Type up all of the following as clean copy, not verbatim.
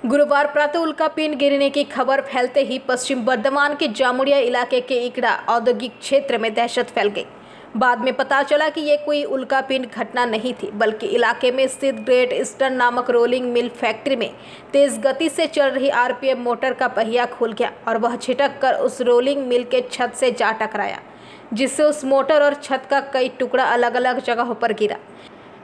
गुरुवार प्रातः उल्कापिंड गिरने की खबर फैलते ही पश्चिम बर्धमान के जामुड़िया इलाके के इकड़ा औद्योगिक क्षेत्र में दहशत फैल गई। बाद में पता चला कि ये कोई उल्कापिंड घटना नहीं थी, बल्कि इलाके में स्थित ग्रेट ईस्टर्न नामक रोलिंग मिल फैक्ट्री में तेज गति से चल रही आरपीएम मोटर का पहिया खुल गया और वह छिटक कर उस रोलिंग मिल के छत से जा टकराया, जिससे उस मोटर और छत का कई टुकड़ा अलग अलग जगहों पर गिरा।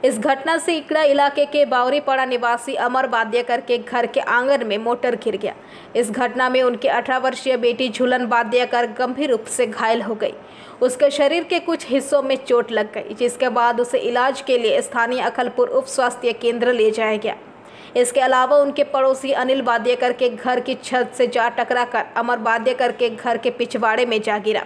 इस घटना से इकड़ा इलाके के बावरीपाड़ा निवासी अमर वाद्यकर के घर के आंगन में मोटर गिर गया। इस घटना में उनकी 18 वर्षीय बेटी झूलन वाद्यकर गंभीर रूप से घायल हो गई। उसके शरीर के कुछ हिस्सों में चोट लग गई, जिसके बाद उसे इलाज के लिए स्थानीय अकलपुर उप स्वास्थ्य केंद्र ले जाया गया। इसके अलावा उनके पड़ोसी अनिल वाद्यकर के घर की छत से जा टकराकर अमर वाद्यकर के घर के पिछवाड़े में जा गिरा।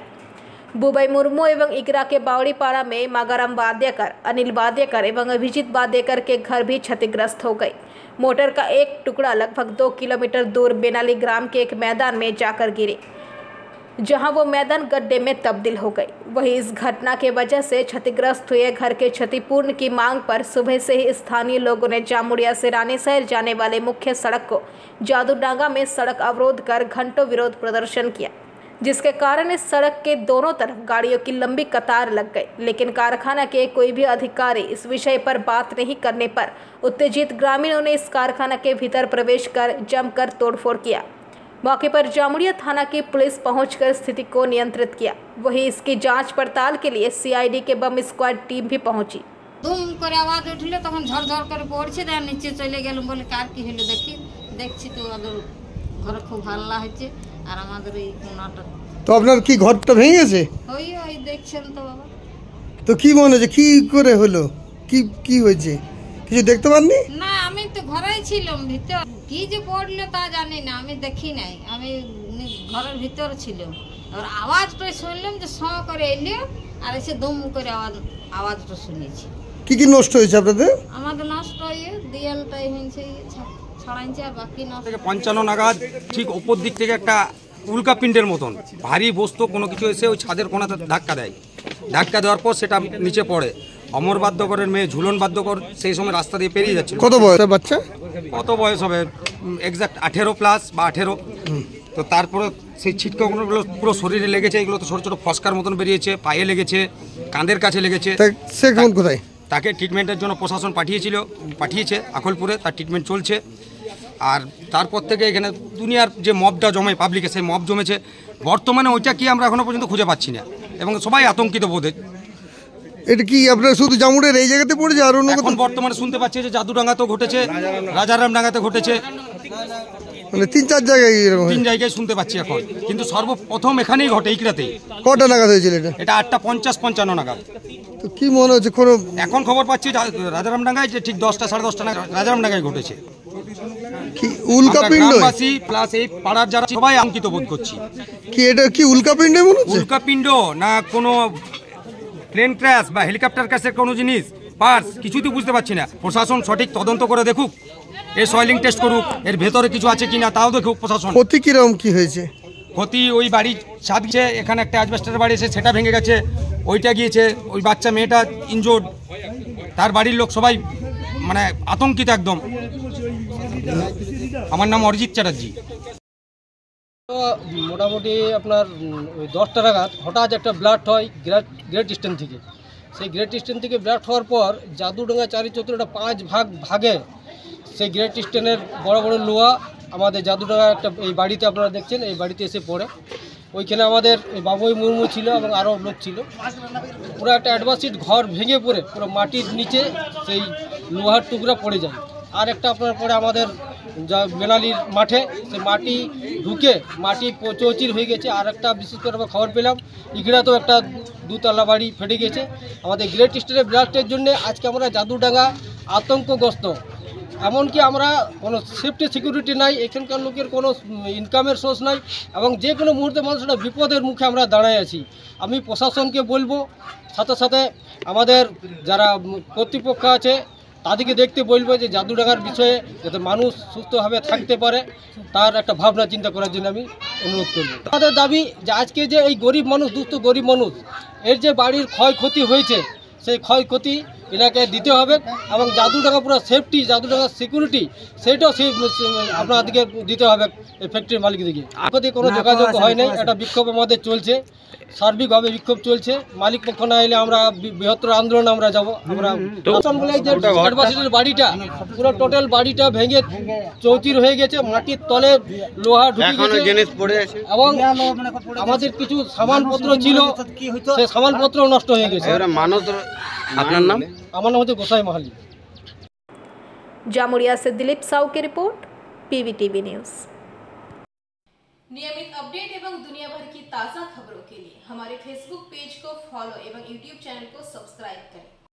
बुबई मुर्मू एवं इकरा के बावड़ीपाड़ा में मागाराम वाद्यकर, अनिल वाद्यकर एवं अभिजीत वाद्यकर के घर भी क्षतिग्रस्त हो गई। मोटर का एक टुकड़ा लगभग 2 किलोमीटर दूर बेनाली ग्राम के एक मैदान में जाकर गिरे, जहां वो मैदान गड्ढे में तब्दील हो गई। वहीं इस घटना के वजह से क्षतिग्रस्त हुए घर के क्षतिपूर्ण की मांग पर सुबह से ही स्थानीय लोगों ने जामुड़िया से रानीशहर जाने वाले मुख्य सड़क को जादूडांगा में सड़क अवरोध कर घंटों विरोध प्रदर्शन किया, जिसके कारण इस सड़क के दोनों तरफ गाड़ियों की लंबी कतार लग गई। लेकिन कारखाना के कोई भी अधिकारी इस विषय पर बात नहीं करने पर उत्तेजित ग्रामीणों ने इस कारखाना के भीतर प्रवेश कर जमकर तोड़फोड़ किया। मौके पर जामुड़िया थाना की पुलिस पहुंचकर स्थिति को नियंत्रित किया। वहीं इसकी जांच पड़ताल के लिए सीआईडी के बम स्क्वाड टीम भी पहुंची। धूम करे आवाज उठले तखन झरझर करे पड़छे दे नीचे चले गेलुम बोले कार की हलो देखছি তো আদর ঘর খুব হাল্লা হচ্ছে আর আমাদের এই কোনাটা। তো আপনার কি ঘরটা ভেঙে গেছে? ওই ওই দেখছেন তো বাবা। তো কি মনে হচ্ছে কি করে হলো? কি কি হয়েছে? কিছু দেখতে পাননি? না আমি তো ঘরেই ছিলাম ভিতর, কি যে পড়লো তা জানি না, আমি দেখি নাই, আমি ঘরের ভিতর ছিলাম। আর আওয়াজটা শুনলাম যে স করে এলো আর এসে দুম করে আওয়াজটা শুনেছি। কি কি নষ্ট হয়েছে আপনাদের? আমাদের নষ্ট হয়ে দেয়ালটাই হয়েছে ছড়াইছে আর বাকি নষ্ট। 55 নাগাদ ঠিক উপর দিক থেকে একটা উল্কাপিণ্ডের মতন ভারী বস্তু কোনো কিছু এসে ওই ছাদের কোণাতে ধাক্কা দেয়। ধাক্কা দেওয়ার পর সেটা নিচে পড়ে। অমর বাদ্যকরের মেয়ে ঝুলন বাদ্যকর সেই সময় রাস্তা দিয়ে পেরিয়ে যাচ্ছে। কত বয়সের বাচ্চা? কত বয়স হবে এক্স্যাক্ট 18 প্লাস বা 18। তো তারপরে সেই ছিটকাগুলো পুরো শরীরে লেগেছে। এগুলো তো ছোটো ছোটো ফসকার মতন বেরিয়েছে, পায়ে লেগেছে, কাঁধের কাছে লেগেছে। সে কোন কোথায়? তাকে ট্রিটমেন্টের জন্য প্রশাসন পাঠিয়েছে আকলপুরে, তার ট্রিটমেন্ট চলছে। আর তারপর থেকে এখানে দুনিয়ার যে মবটা জমে পাবলিকে, সেই মব জমেছে। বর্তমানে ওইটা কি আমরা এখনো পর্যন্ত খুঁজে পাচ্ছি না এবং সবাই আতঙ্কিত বোধে। এটা কি আপনারা শুধু জামুড়ের এই জায়গাতে পড়েছে আর অন্য এখন বর্তমানে শুনতে পাচ্ছি যে জাদুডাঙ্গাতেও ঘটেছে, রাজারামডাঙ্গাতে ঘটেছে, মানে 3-4 জায়গায় এরকম 3 জায়গায় শুনতে পাচ্ছি এখন। কিন্তু সর্বপ্রথম এখানেই ঘটে ইকরাতেই। কটা নাগাদ হয়েছিল এটা? এটা 8:50-55 নাগাদ। তো কি মনে হচ্ছে কোনো এখন খবর পাচ্ছি রাজারামডাঙ্গায় যে ঠিক 10টা 10:30 নাগাদ রাজারামডাঙ্গায় ঘটেছে। কি উল্কাপিণ্ড? গ্রামবাসী প্লাস এই পাড়ার যারা সবাই আতঙ্কিত বোধ করছি। কি এটা কি উল্কাপিণ্ড মনে হচ্ছে? উল্কাপিণ্ড না কোনো প্লেন ক্র্যাশ বা হেলিকপ্টার ক্র্যাশের কোনো জিনিস পার্স কিছুই তো বুঝতে পারছি না। প্রশাসন সঠিক তদন্ত করে দেখুক, এর সয়েলিং টেস্ট করুক, এর ভেতরে কিছু আছে কিনা তাও দেখুক প্রশাসন। ক্ষতি কিরকম কি হয়েছে? ক্ষতি ওই বাড়ির ছাদ গিয়েছে, এখানে একটা অ্যাজবেস্টারের বাড়ি এসে সেটা ভেঙে গেছে, ওইটা গিয়েছে, ওই বাচ্চা মেয়েটা ইনজোর্ড, তার বাড়ির লোক সবাই মানে আতঙ্কিত একদম। আমার নাম অরিজিৎ চ্যাটার্জি। মোটামুটি আপনার ওই 10টা নাগাদ হঠাৎ একটা ব্লাড হয় গ্রেট ইস্টার্ন থেকে। সেই গ্রেট ইস্টার্ন থেকে ব্লাড হওয়ার পর জাদুডাঙ্গা চারিচত্বরটা 5 ভাগে সেই গ্রেট ইস্টার্নের বড় বড় লোহা আমাদের জাদুডাঙ্গা একটা এই বাড়িতে আপনারা দেখছেন, এই বাড়িতে এসে পড়ে। ওইখানে আমাদের বাবুই মুর্মু ছিল এবং আরও লোক ছিল। পুরো একটা অ্যাডভান্সিড ঘর ভেঙে পড়ে পুরো মাটির নিচে সেই লোহার টুকরা পড়ে যায়। আর একটা আপনার পরে আমাদের যা বেনালির মাঠে সে মাটি ঢুকে মাটি চৌচির হয়ে গেছে। আর একটা বিশেষ করে আমরা খবর পেলাম ইগড়াতেও একটা 2তলা বাড়ি ফেটে গেছে। আমাদের গ্রেট ইস্টার্নের ব্লাস্টের জন্য আজকে আমরা জাদুডাঙ্গা আতঙ্কগ্রস্ত। এমনকি আমরা কোনো সেফটি সিকিউরিটি নাই, এখানকার লোকের কোনো ইনকামের সোর্স নাই এবং যে কোনো মুহূর্তে মানুষরা বিপদের মুখে আমরা দাঁড়ায় আছি। আমি প্রশাসনকে বলবো, সাথে সাথে আমাদের যারা কর্তৃপক্ষ আছে তাদেরকে দেখতে বলবো যে জাদুডাঙ্গার বিষয়ে যাতে মানুষ সুস্থভাবে থাকতে পারে তার একটা ভাবনা চিন্তা করার জন্য আমি অনুরোধ করব। আমাদের দাবি যে আজকে যে এই গরিব মানুষ, দুস্থ গরিব মানুষ, এর যে বাড়ির ক্ষয়ক্ষতি হয়েছে সেই ক্ষয়ক্ষতি এনাকে দিতে হবে এবং জাদুডাঙ্গা পুরো সেফটি, জাদুডাঙ্গা সিকিউরিটি সেটাও আপনাদেরকে দিতে হবে এই ফ্যাক্টরির মালিকদিকে। আপনাদের কোনো যোগাযোগ হয় নাই, একটা বিক্ষোভ আমাদের চলছে, সার্বিকভাবে বিক্ষোভ চলছে। মালিক পক্ষ না এলে আমরা বৃহত্তর আন্দোলন আমরা যাব। আমরা বাড়িটা পুরো টোটাল বাড়িটা ভেঙে চৌচির হয়ে গেছে, মাটির তলে লোহা ঢুকে গেছে এবং আমাদের কিছু সামানপত্র ছিল, সেই সামানপত্র নষ্ট হয়ে গেছে। আপনার নাম? আমার নাম হচ্ছে গোসাই মাহালি। जामुड़िया से दिलीप साहू की रिपोर्ट, PVTV न्यूज। नियमित अपडेट एवं दुनिया भर की ताज़ा खबरों के लिए हमारे फेसबुक पेज को फॉलो एवं यूट्यूब चैनल को सब्सक्राइब करें।